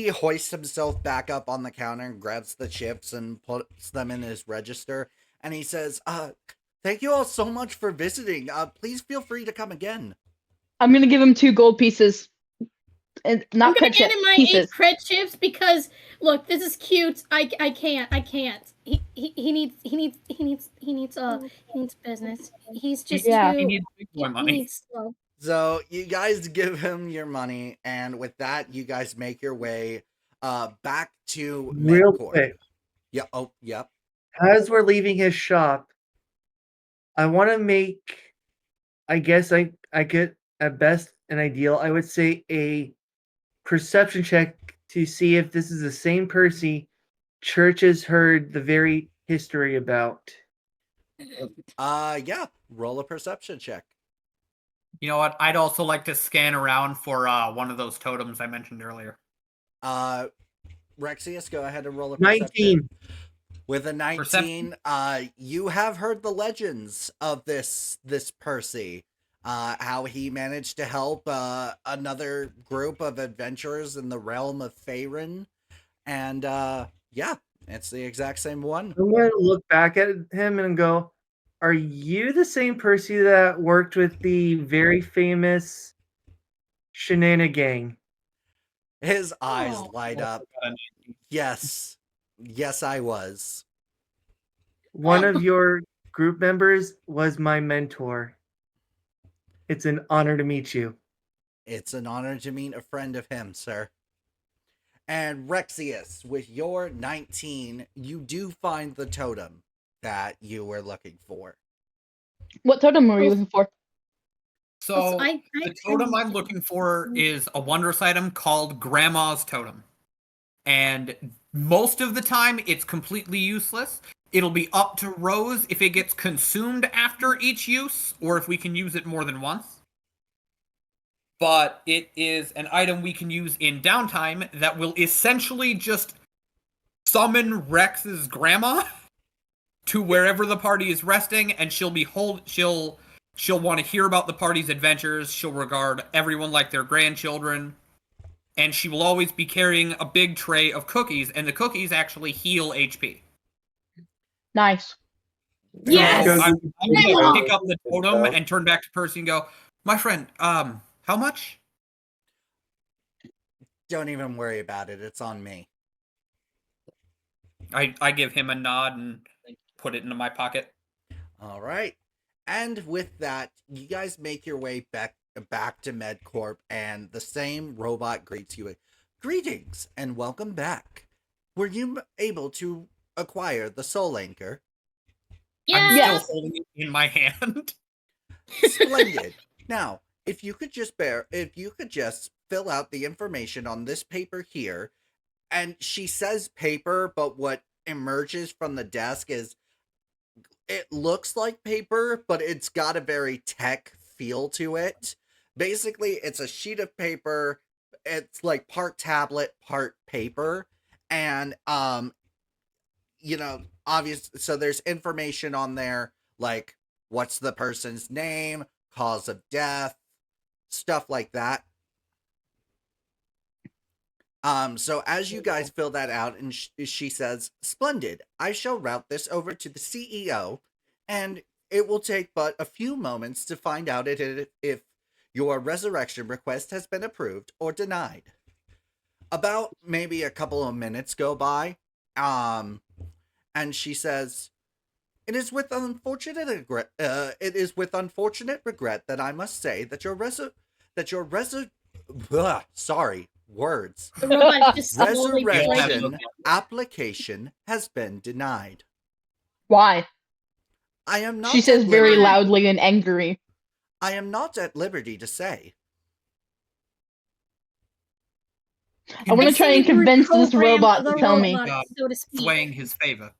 hoists himself back up on the counter and grabs the chips and puts them in his register, and he says, thank you all so much for visiting. Please feel free to come again. I'm gonna give him 2 gold pieces. and I'm not gonna cred hand chips, him my 8 pieces. cred chips because look, this is cute. I can't. He needs business. He's just Yeah. He too. needs big boy He money. needs slow. So you guys give him your money, and with that, you guys make your way back to Real Midcorp. quick, Yeah. Oh, yep. as we're leaving his shop, I want to make, I guess I get at best an ideal, I would say a perception check to see if this is the same Percy Church has heard the very history about. Yeah. Roll a perception check. You know what? I'd also like to scan around for one of those totems I mentioned earlier. Rexius, go ahead and roll a perception. 19. With a 19, you have heard the legends of this Percy. How he managed to help another group of adventurers in the realm of Faerun. And yeah, it's the exact same one. I'm going to look back at him and go, are you the same Percy that worked with the very famous Shenana Gang? His eyes Oh. light up. Yes. Yes, I was. One of your group members was my mentor. It's an honor to meet you. It's an honor to meet a friend of him, sir. And Rexius, with your 19, you do find the totem that you were looking for. What totem were you looking for? So the totem I'm looking for is a wondrous item called Grandma's Totem. And most of the time, it's completely useless. It'll be up to Rose if it gets consumed after each use, or if we can use it more than once. But it is an item we can use in downtime that will essentially just summon Rex's grandma to wherever the party is resting, and she'll want to hear about the party's adventures. She'll regard everyone like their grandchildren. And she will always be carrying a big tray of cookies, and the cookies actually heal HP. Nice. Yes! So I'm going to pick up the totem and turn back to Percy and go, my friend, how much? Don't even worry about it. It's on me. I give him a nod and put it into my pocket. All right. And with that, you guys make your way back to MedCorp, and the same robot greets you. Greetings and welcome back. Were you able to acquire the Soul Anchor? I'm Yes. still holding it in my hand. Splendid. Now, if you could just fill out the information on this paper here, and she says paper, but what emerges from the desk is, it looks like paper, but it's got a very tech feel to it. Basically, it's a sheet of paper. It's like part tablet, part paper. And, so there's information on there, like what's the person's name, cause of death, stuff like that. So as you guys fill that out, and she says, splendid, I shall route this over to the CEO, and it will take but a few moments to find out if your resurrection request has been approved or denied. About maybe a couple of minutes go by, and she says, it is with unfortunate regret that I must say that your words. The robot just slowly Resurrection application has been denied. Why? I am not. She says very loudly and angry. I am not at liberty to say. I want to try and convince this robot to tell me. So to speak. Swaying his favor.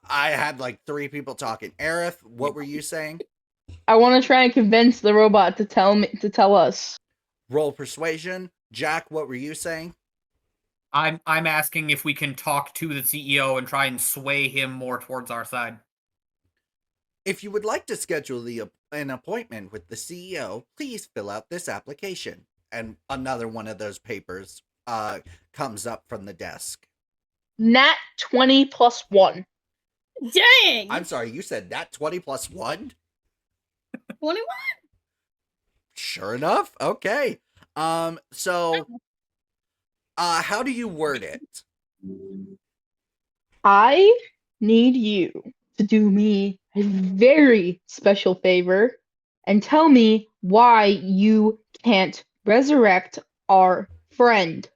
I had like 3 people talking. Aerith, what were you saying? I want to try and convince the robot to tell us. Roll persuasion. Jack, what were you saying? I'm asking if we can talk to the CEO and try and sway him more towards our side. If you would like to schedule an appointment with the CEO, please fill out this application. And another one of those papers comes up from the desk. Nat 20 plus 1. Dang! I'm sorry, you said nat 20 plus 1? 21? Sure enough. Okay. So, how do you word it? I need you to do me a very special favor and tell me why you can't resurrect our friend.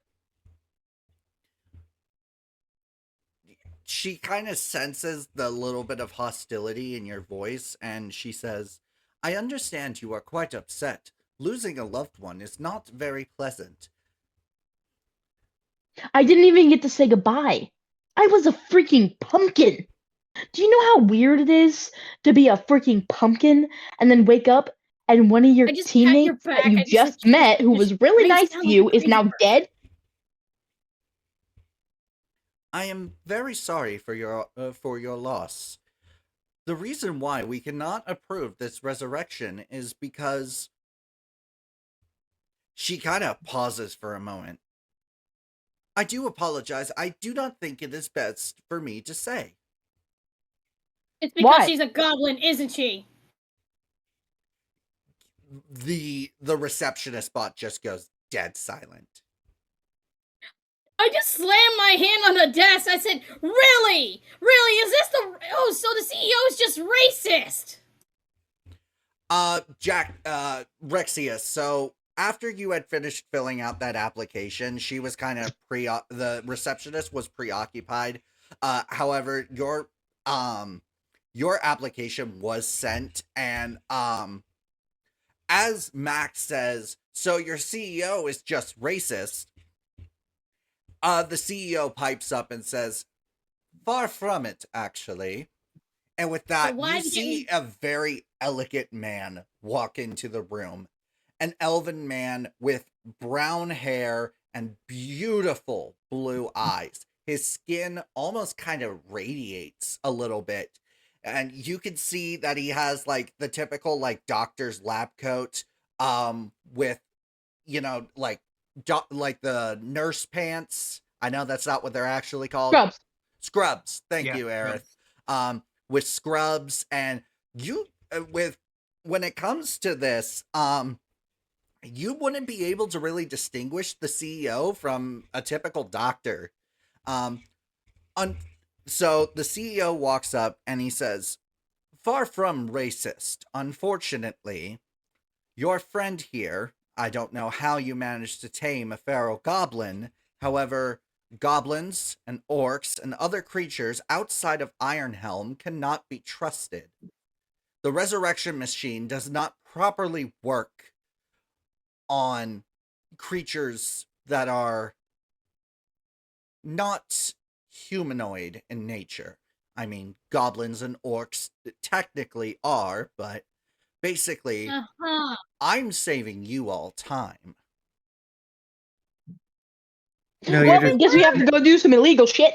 She kind of senses the little bit of hostility in your voice, and she says, I understand you are quite upset. Losing a loved one is not very pleasant. I didn't even get to say goodbye. I was a freaking pumpkin. Do you know how weird it is to be a freaking pumpkin and then wake up and one of your I just pat your teammates that back. you I just just like, met, who was really raise nice down to like a you, is crazy now person. dead? I am very sorry for your loss. The reason why we cannot approve this resurrection is because she kind of pauses for a moment. I do apologize. I do not think it is best for me to say. It's because Why? she's a goblin, isn't she? The receptionist bot just goes dead silent. I just slammed my hand on the desk. I said, really? Really? Is this the... Oh, so the CEO is just racist. Rexius, so after you had finished filling out that application, she was kind of the receptionist was preoccupied. However, your application was sent, and as Max says, so your CEO is just racist. The CEO pipes up and says, far from it, actually. And with that, you see a very elegant man walk into the room. An elven man with brown hair and beautiful blue eyes. His skin almost kind of radiates a little bit. And you can see that he has like the typical like doctor's lab coat with, you know, like the nurse pants. I know that's not what they're actually called. Scrubs. Thank you, Aerith. With scrubs, and you when it comes to this, you wouldn't be able to really distinguish the CEO from a typical doctor. So the CEO walks up and he says, far from racist, unfortunately, your friend here, I don't know how you managed to tame a feral goblin. However, goblins and orcs and other creatures outside of Ironhelm cannot be trusted. The resurrection machine does not properly work on creatures that are not humanoid in nature. I mean, goblins and orcs technically are, but basically, I'm saving you all time. No, Well, I guess we have to go do some illegal shit.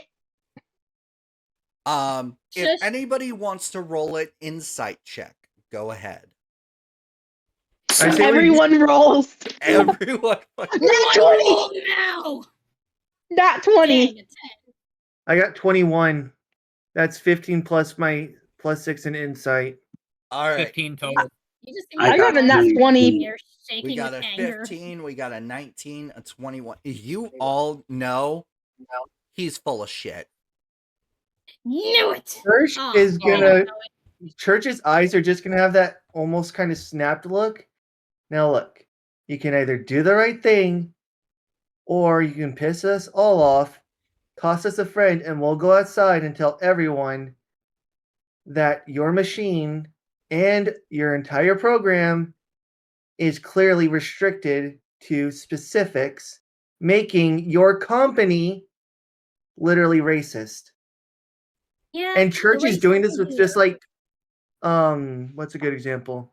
If anybody wants to roll it insight check, go ahead. Everyone rolls. Everyone. Not 20 now. Not 20. I got 21. That's 15 plus my plus 6 in insight. All right. 15 total. I got a nat 20. We got a 15, we got a 19, a 21. You all know he's full of shit. Knew it. Church is gonna. Church's eyes are just gonna have that almost kind of snapped look. Now look, you can either do the right thing, or you can piss us all off, cost us a friend, and we'll go outside and tell everyone that your machine and your entire program is clearly restricted to specifics, making your company literally racist. Yeah. And Church is doing this with just like, what's a good example?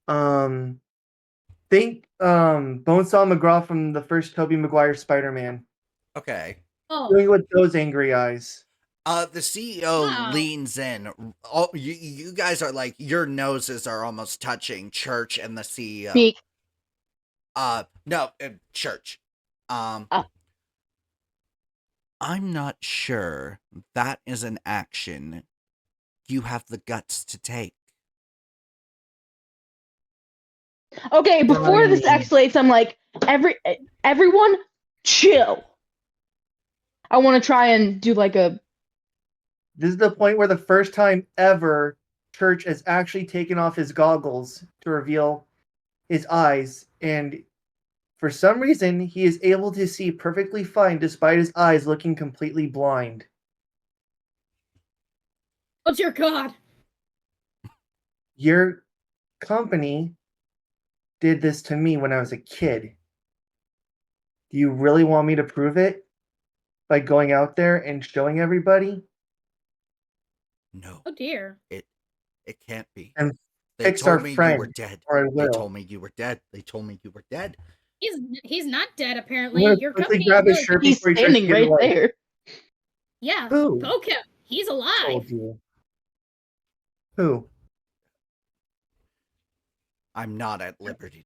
Think Bonesaw McGraw from the first Tobey Maguire Spider-Man. Okay. Doing with those angry eyes. The CEO leans in. You guys are like, your noses are almost touching Church and the CEO. Speak. No, Church. I'm not sure that is an action you have the guts to take. Okay, What before do you this mean? escalates, I'm like, everyone, chill. I want to try and do like a. This is the point where the first time ever Church has actually taken off his goggles to reveal his eyes, and for some reason, he is able to see perfectly fine despite his eyes looking completely blind. Oh dear God. Your company did this to me when I was a kid. Do you really want me to prove it by going out there and showing everybody? No, Oh dear. it can't be. And They fix our told me you friend, were dead. or I They will. told me you were dead. They told me you were dead. He's not dead I'm apparently. gonna Your quickly company grab his really shirt He's before he tries to standing get right away. there. yeah. Who? Poke him. He's alive. Told you. Who? I'm not at liberty